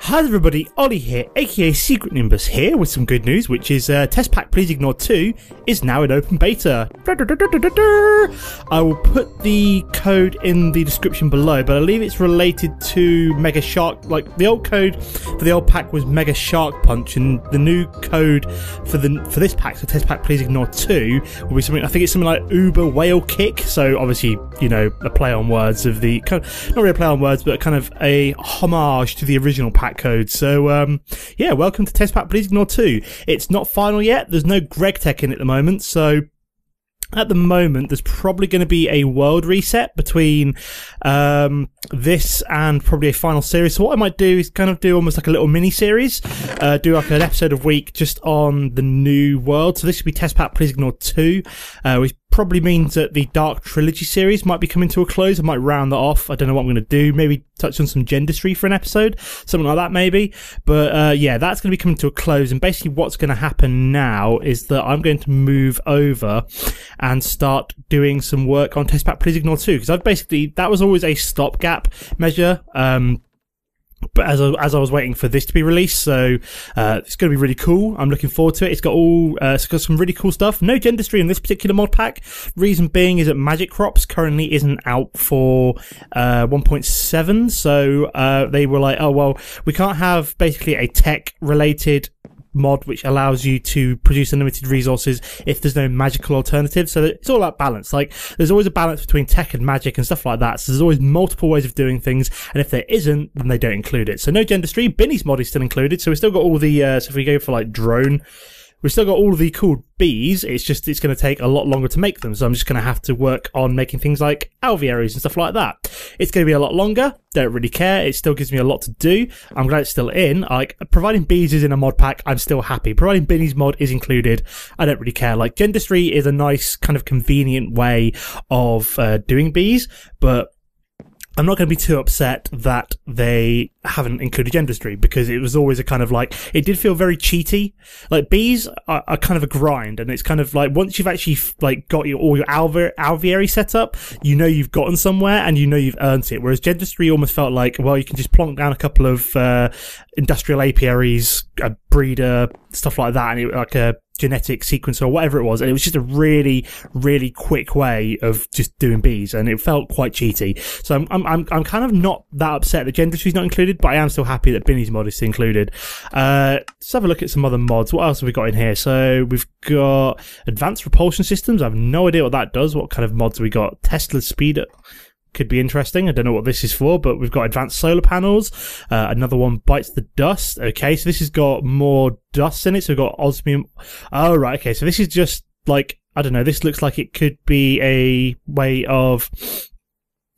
Hi everybody, Ollie here, aka Secret Nimbus here with some good news, which is Test Pack Please Ignore 2 is now in open beta. I will put the code in the description below, but I believe it's related to Mega Shark. Like, the old code for the old pack was Mega Shark Punch, and the new code for this pack, so Test Pack Please Ignore 2, will be something, I think it's something like SuperWhaleKick, so obviously, you know, a play on words of the, not really a play on words, but kind of a homage to the original pack code. So yeah, welcome to Test Pack Please Ignore 2. It's not final yet, there's no Greg Tech in at the moment, so at the moment there's probably going to be a world reset between this and probably a final series. So what I might do is kind of do almost like a little mini series, do like an episode a week just on the new world. So this should be Test Pack Please Ignore 2, which probably means that the Dark Trilogy series might be coming to a close. I might round that off. I don't know what I'm going to do. Maybe touch on some Gendistry for an episode, something like that maybe. But yeah, that's going to be coming to a close. And basically what's going to happen now is that I'm going to move over and start doing some work on Test Pack Please Ignore 2, because I've basically, that was always a stopgap measure. But as I was waiting for this to be released, so it's going to be really cool. I'm looking forward to it. It's got some really cool stuff. No Gendistry in this particular mod pack. Reason being is that Magic Crops currently isn't out for 1.7, so they were like, oh well, we can't have basically a tech related mod which allows you to produce unlimited resources if there's no magical alternative. So it's all about balance. Like, there's always a balance between tech and magic and stuff like that. So there's always multiple ways of doing things, and if there isn't, then they don't include it. So no Gendistry. Binny's mod is still included, so we've still got all the so if we go for like drone, we've still got all of the cool bees. It's just, it's going to take a lot longer to make them. So I'm just going to have to work on making things like alvearies and stuff like that. It's going to be a lot longer. Don't really care. It still gives me a lot to do. I'm glad it's still in. Like, providing bees is in a mod pack, I'm still happy. Providing Binny's mod is included, I don't really care. Like, Gendistry is a nice kind of convenient way of doing bees, but I'm not going to be too upset that they haven't included Gendistry, because it was always a kind of like, it did feel very cheaty. Like, bees are kind of a grind, and it's kind of like, once you've actually like got all your alveary set up, you know you've gotten somewhere and you know you've earned it. Whereas Gendistry almost felt like, well, you can just plonk down a couple of industrial apiaries, a breeder, stuff like that, and it, like a genetic sequencer or whatever it was, and it was just a really, really quick way of just doing bees, and it felt quite cheaty. So I'm kind of not that upset that Gendistry's not included, but I am still happy that Binny's mod is included. Let's have a look at some other mods. What else have we got in here? So we've got advanced propulsion systems. I have no idea what that does. What kind of mods have we got? Tesla speeder. Could be interesting. I don't know what this is for, but we've got advanced solar panels. Another one bites the dust. Okay, so this has got more dust in it. So we've got osmium. Oh, right. Okay, so this is just like, I don't know. This looks like it could be a way of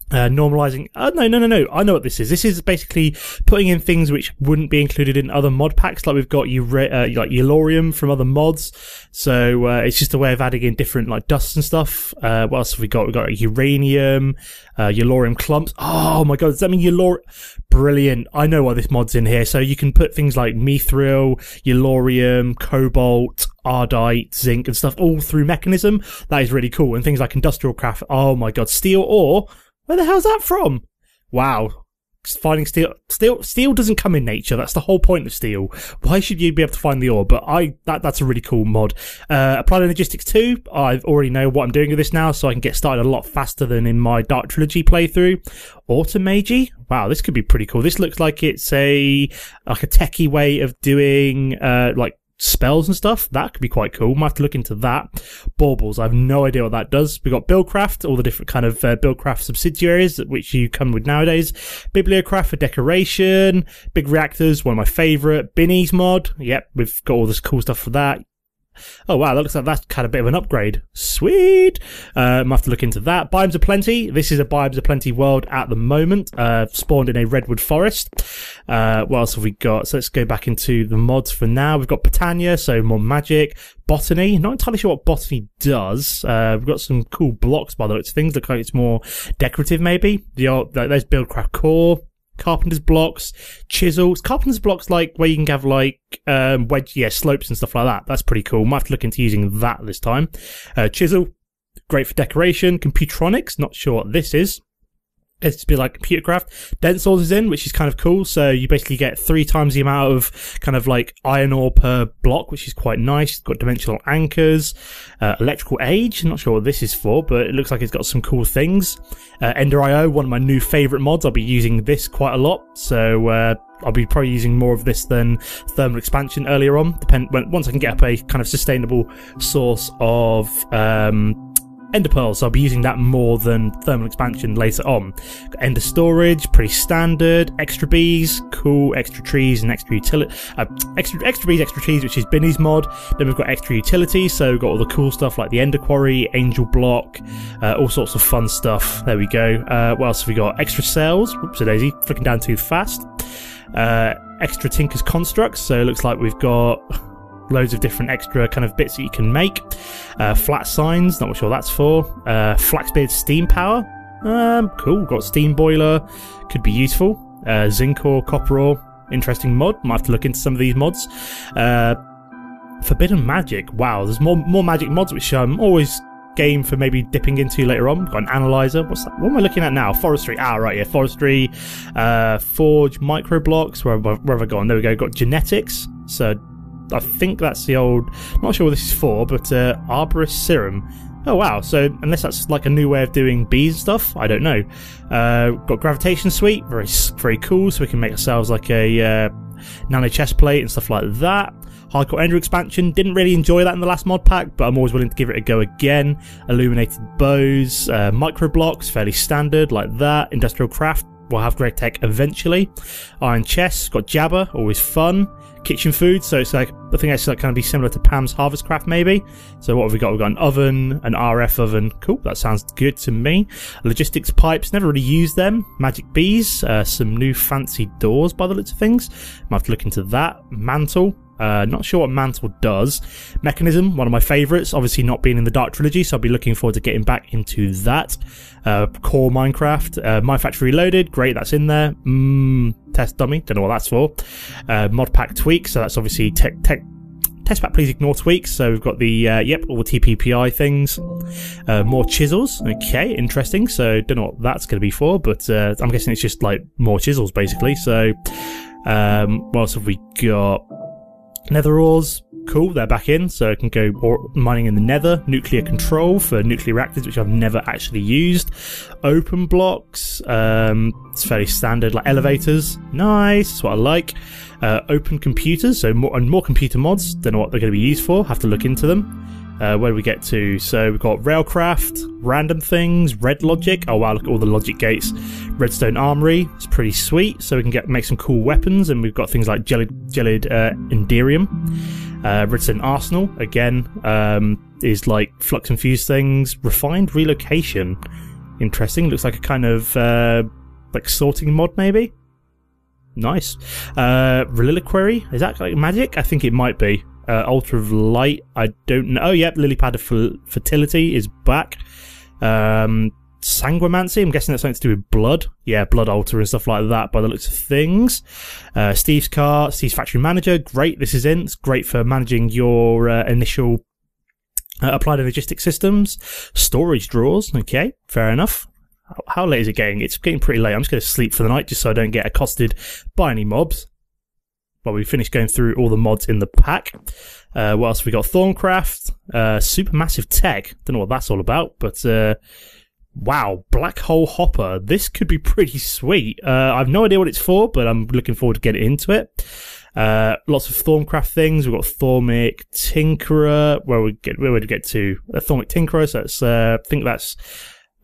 normalizing. No. I know what this is. This is basically putting in things which wouldn't be included in other mod packs. Like, we've got like Yellorium from other mods. So it's just a way of adding in different like dusts and stuff. What else have we got? We've got like, uranium, Yellorium clumps. Oh my god, does that mean Yellorium? Brilliant. I know why this mod's in here. So you can put things like mithril, Yellorium, cobalt, ardite, zinc and stuff all through mechanism. That is really cool. And things like industrial craft. Oh my god, steel ore. Where the hell's that from? Wow. Finding steel. Steel doesn't come in nature. That's the whole point of steel. Why should you be able to find the ore? But that's a really cool mod. Applied Logistics 2. I already know what I'm doing with this now, so I can get started a lot faster than in my Dark Trilogy playthrough. Automagi. Wow, this could be pretty cool. This looks like it's a techie way of doing, like, spells and stuff. That could be quite cool. Might have to look into that. Baubles, I have no idea what that does. We've got Buildcraft, all the different kind of Buildcraft subsidiaries which you come with nowadays. Bibliocraft for decoration. Big Reactors, one of my favourite. Binny's mod, yep, we've got all this cool stuff for that. Oh wow, that looks like that's kind of a bit of an upgrade. Sweet! Might have to look into that. Biomes of Plenty. This is a Biomes of Plenty world at the moment. Spawned in a redwood forest. What else have we got? So let's go back into the mods for now. We've got Botania, so more magic. Botany. Not entirely sure what botany does. We've got some cool blocks by the looks of things. Look like it's more decorative maybe. There's Buildcraft Core. Carpenter's blocks, chisels. Carpenter's blocks, like where you can have like slopes and stuff like that. That's pretty cool. Might have to look into using that this time. Chisel, great for decoration. Computronics, not sure what this is. It's to be like computer craft. Dense ores is in, which is kind of cool. So you basically get 3 times the amount of kind of like iron ore per block, which is quite nice. It's got dimensional anchors, electrical age. I'm not sure what this is for, but it looks like it's got some cool things. Ender IO, one of my new favorite mods. I'll be using this quite a lot. So, I'll be probably using more of this than thermal expansion earlier on. Once I can get up a kind of sustainable source of, Ender pearls, so I'll be using that more than thermal expansion later on. Got Ender storage, pretty standard. Extra bees, cool. Extra trees and extra utility. Extra bees, extra trees, which is Binny's mod. Then we've got extra utilities, so we've got all the cool stuff like the Ender quarry, angel block, all sorts of fun stuff. There we go. What else have we got? Extra cells. Oops, a daisy, flicking down too fast. Extra Tinker's constructs, so it looks like we've got loads of different extra kind of bits that you can make. Flat signs, not sure that's for. Flaxbeard steam power. Cool, got steam boiler, could be useful. Zinc ore, copper ore, interesting mod. Might have to look into some of these mods. Forbidden magic, wow, there's more magic mods which I'm always game for maybe dipping into later on. Got an analyzer. What's that? What am I looking at now? Forestry. Ah, right, yeah, forestry. Forge micro blocks. Where have I gone? There we go. Got genetics. So I think that's the old, not sure what this is for, but arborist serum. Oh wow, so unless that's like a new way of doing bees and stuff, I don't know. Got gravitation suite, very cool, so we can make ourselves like a nano chest plate and stuff like that. Hardcore Ender expansion, didn't really enjoy that in the last mod pack, but I'm always willing to give it a go again. Illuminated bows, micro blocks, fairly standard like that. Industrial craft, we'll have great tech eventually. Iron chests, got Jabber, always fun. Kitchen food, so it's like, I think it's like kind of be similar to Pam's Harvest Craft maybe. So what have we got? We've got an oven, an RF oven. Cool, that sounds good to me. Logistics pipes, never really used them. Magic bees, some new fancy doors by the looks of things. Might have to look into that. Mantle. Not sure what Mantle does. Mechanism, one of my favourites, obviously not being in the Dark Trilogy, so I'll be looking forward to getting back into that. Core Minecraft, My Factory Reloaded, great, that's in there. Test dummy, don't know what that's for. Modpack tweaks, so that's obviously test pack please ignore tweaks, so we've got the, all the TPPI things. More chisels, okay, interesting, so don't know what that's going to be for, but I'm guessing it's just like more chisels basically, so what else have we got? Nether ores, cool, they're back in, so I can go mining in the nether. Nuclear control for nuclear reactors, which I've never actually used. Open blocks, it's fairly standard, like elevators, nice, that's what I like. Open computers, so more computer mods, don't know what they're going to be used for, have to look into them. Where do we get to? So we've got railcraft, random things, red logic. Oh wow, look at all the logic gates. Redstone armory, it's pretty sweet. So we can make some cool weapons, and we've got things like gelid Enderium. Redstone arsenal again is like flux infused things. Refined relocation, interesting. Looks like a kind of like sorting mod maybe. Nice. Reliquary, is that like magic? I think it might be. Altar of Light, I don't know. Oh, yep, Lily Pad of Fertility is back. Sanguimancy, I'm guessing that's something to do with blood. Yeah, blood altar and stuff like that by the looks of things. Steve's car, Steve's Factory Manager, great, this is in. It's great for managing your initial applied logistic systems. Storage drawers, okay, fair enough. How late is it getting? It's getting pretty late. I'm just going to sleep for the night just so I don't get accosted by any mobs. Well, we finished going through all the mods in the pack. What else have we got? Thorncraft, Supermassive Tech. Don't know what that's all about, but wow, Black Hole Hopper. This could be pretty sweet. I have no idea what it's for, but I'm looking forward to getting into it. Lots of Thorncraft things. We've got Thormic Tinkerer. Where would we get to? Thormic Tinkerer. So that's,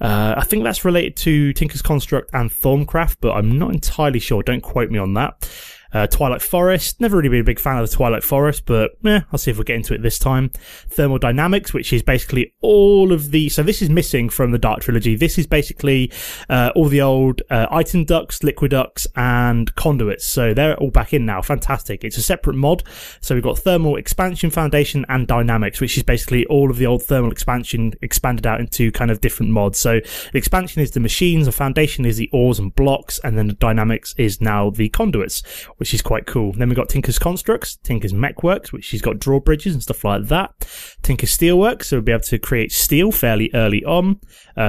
I think that's related to Tinker's Construct and Thorncraft, but I'm not entirely sure. Don't quote me on that. Twilight Forest, never really been a big fan of the Twilight Forest, but I'll see if we'll get into it this time. Thermodynamics, which is basically all of the, so this is missing from the Dark Trilogy. This is basically all the old item ducts, liquiducts, and conduits. So they're all back in now. Fantastic. It's a separate mod. So we've got Thermal Expansion, Foundation, and Dynamics, which is basically all of the old Thermal Expansion expanded out into kind of different mods. So the Expansion is the machines, the Foundation is the ores and blocks, and then the Dynamics is now the conduits, which is quite cool. Then we've got Tinker's Constructs, Tinker's Mechworks, which she's got drawbridges and stuff like that. Tinker's Steelworks, so we'll be able to create steel fairly early on.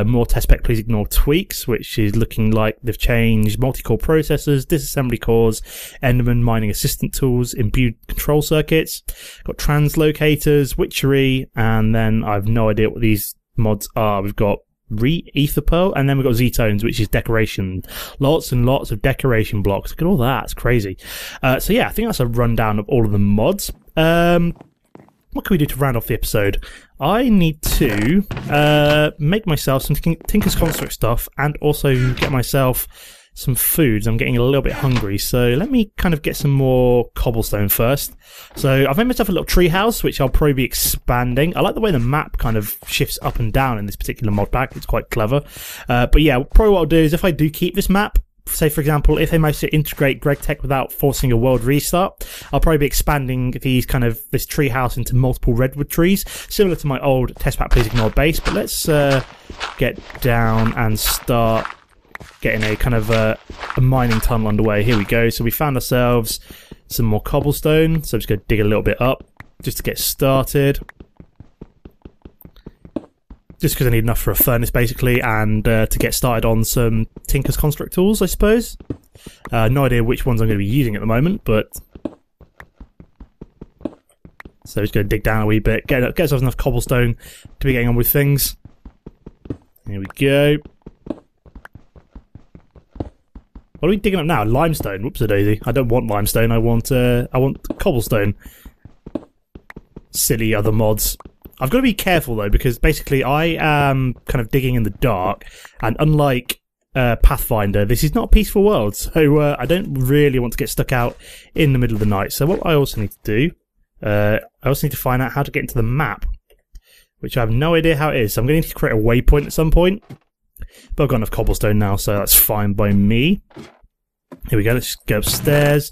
More test spec, please ignore tweaks, which is looking like they've changed multi-core processors, disassembly cores, Enderman mining assistant tools, imbued control circuits. Got translocators, witchery, and then I've no idea what these mods are. We've got Ether Pearl, and then we've got Z-Tones, which is decoration. Lots and lots of decoration blocks. Look at all that, it's crazy. So yeah, I think that's a rundown of all of the mods. What can we do to round off the episode? I need to make myself some Tinker's Construct stuff and also get myself some foods. I'm getting a little bit hungry, so let me kind of get some more cobblestone first. So I've made myself a little tree house, which I'll probably be expanding. I like the way the map kind of shifts up and down in this particular mod pack. It's quite clever. But yeah, probably what I'll do is if I do keep this map, say for example, if they manage to integrate GregTech without forcing a world restart, I'll probably be expanding this tree house into multiple redwood trees, similar to my old test pack please ignore base. But let's get down and start getting a kind of a mining tunnel underway. Here we go. So we found ourselves some more cobblestone. So I'm just going to dig a little bit up just to get started. Just because I need enough for a furnace basically, and to get started on some Tinker's Construct tools, I suppose. No idea which ones I'm going to be using at the moment, but so just going to dig down a wee bit, get ourselves enough cobblestone to be getting on with things. Here we go. What are we digging up now? Limestone. Whoops a daisy. I don't want limestone. I want cobblestone. Silly other mods. I've got to be careful though, because basically I am kind of digging in the dark, and unlike Pathfinder, this is not a peaceful world, so I don't really want to get stuck out in the middle of the night. So what I also need to do, I also need to find out how to get into the map, which I have no idea how it is. So I'm going to need to create a waypoint at some point, but I've got enough cobblestone now, so that's fine by me. Here we go, let's go upstairs,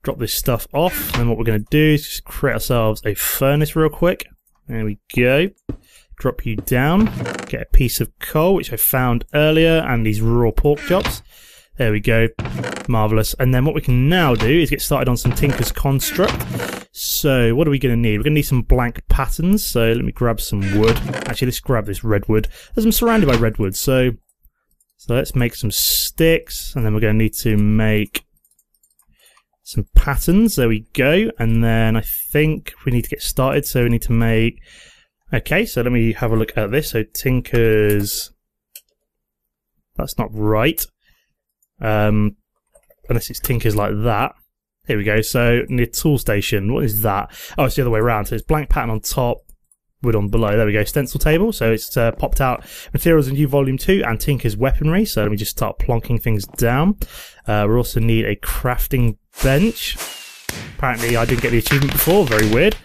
drop this stuff off, and then what we're going to do is just create ourselves a furnace real quick. There we go. Drop you down. Get a piece of coal, which I found earlier, and these raw pork chops. There we go. Marvellous. And then what we can now do is get started on some Tinker's Construct. So what are we going to need? We're going to need some blank patterns. So let me grab some wood. Actually, let's grab this redwood, as I'm surrounded by redwood. So let's make some sticks, and then we're going to need to make some patterns. There we go. And then I think we need to get started, so we need to make... Okay, so let me have a look at this. So Tinker's... That's not right. Unless it's Tinker's like that. Here we go. So near tool station. What is that? Oh, it's the other way around. So it's blank pattern on top, wood on below. There we go. Stencil table. So it's popped out materials in new volume 2 and Tinker's weaponry. So let me just start plonking things down. We also need a crafting bench. Apparently I didn't get the achievement before. Very weird.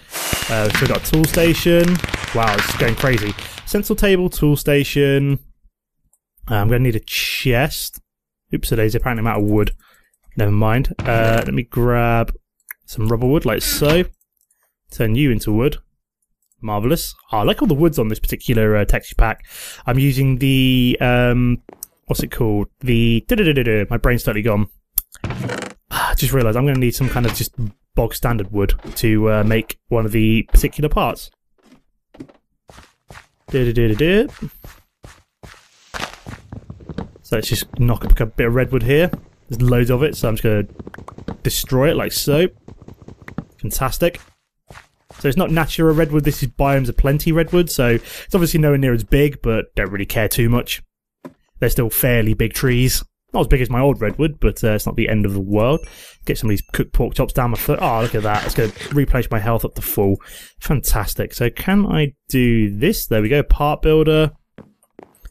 We've still got a tool station. Wow, it's going crazy. Stencil table, tool station. I'm going to need a chest. Oops, it is. Apparently I'm out of wood. Never mind. Let me grab some rubber wood like so. Turn you into wood. Marvellous. Oh, I like all the woods on this particular texture pack. I'm using the... what's it called? The... My brain's totally gone. I just realised I'm going to need some kind of just bog standard wood to make one of the particular parts. So let's just knock up a bit of redwood here. There's loads of it, so I'm just going to destroy it like so. Fantastic. So it's not natural redwood, this is Biomes of Plenty redwood, so it's obviously nowhere near as big, but don't really care too much. They're still fairly big trees. Not as big as my old redwood, but it's not the end of the world. Get some of these cooked pork chops down my throat. Oh, look at that. It's going to replenish my health up to full. Fantastic. So can I do this? There we go. Part builder.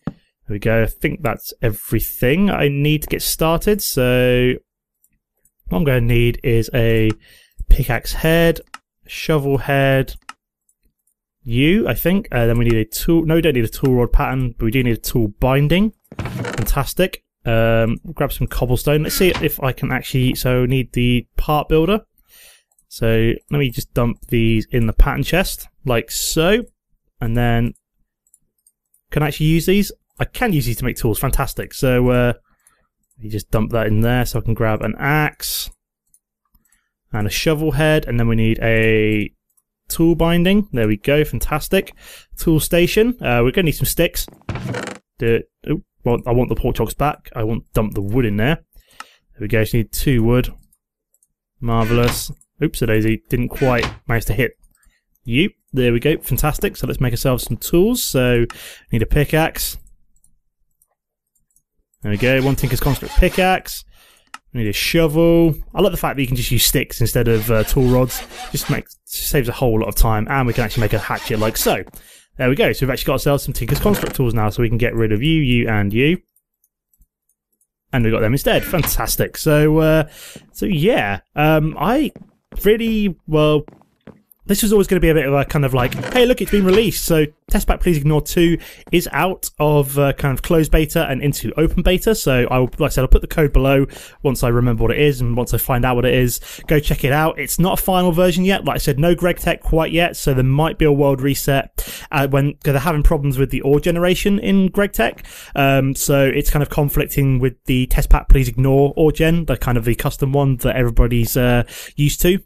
There we go. I think that's everything I need to get started. So what I'm going to need is a pickaxe head, shovel head, I think. Then we need a tool. No, we don't need a tool rod pattern, but we do need a tool binding. Fantastic. Grab some cobblestone. Let's see if I can actually... So need the part builder. So let me just dump these in the pattern chest, like so. And then can I actually use these? I can use these to make tools. Fantastic. So you just dump that in there so I can grab an axe. and a shovel head, and then we need a tool binding. There we go, fantastic. Tool station. We're going to need some sticks. Well, I want the pork chops back. I want to dump the wood in there. There we go, just need 2 wood. Marvellous. Oops, a daisy. Didn't quite manage to hit you. There we go, fantastic. So let's make ourselves some tools. So, need a pickaxe. There we go, 1 Tinker's Construct pickaxe. We need a shovel. I like the fact that you can just use sticks instead of tool rods. Just saves a whole lot of time, and we can actually make a hatchet like so. There we go. So we've actually got ourselves some Tinker's Construct tools now, so we can get rid of you, and you. And we got them instead. Fantastic. So yeah. I really, well, this was always going to be a bit of a kind of like, hey, look, it's been released. So Test Pack Please Ignore 2 is out of kind of closed beta and into open beta. So like I said, I'll put the code below once I remember what it is and once I find out what it is. Go check it out. It's not a final version yet. Like I said, no GregTech quite yet. So there might be a world reset because they're having problems with the ore generation in GregTech. So it's kind of conflicting with the Test Pack Please Ignore ore gen, the kind of the custom one that everybody's used to.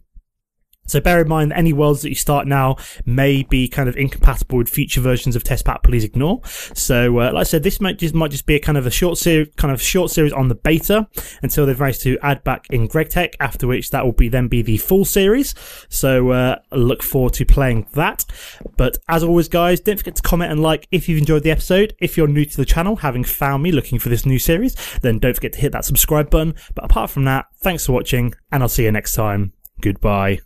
So bear in mind, any worlds that you start now may be kind of incompatible with future versions of Test Pack Please Ignore. So, like I said, this might just be a kind of a short series on the beta until they've managed to add back in GregTech. After which, that will then be the full series. So, look forward to playing that. But as always, guys, don't forget to comment and like if you've enjoyed the episode. If you're new to the channel, having found me looking for this new series, then don't forget to hit that subscribe button. But apart from that, thanks for watching, and I'll see you next time. Goodbye.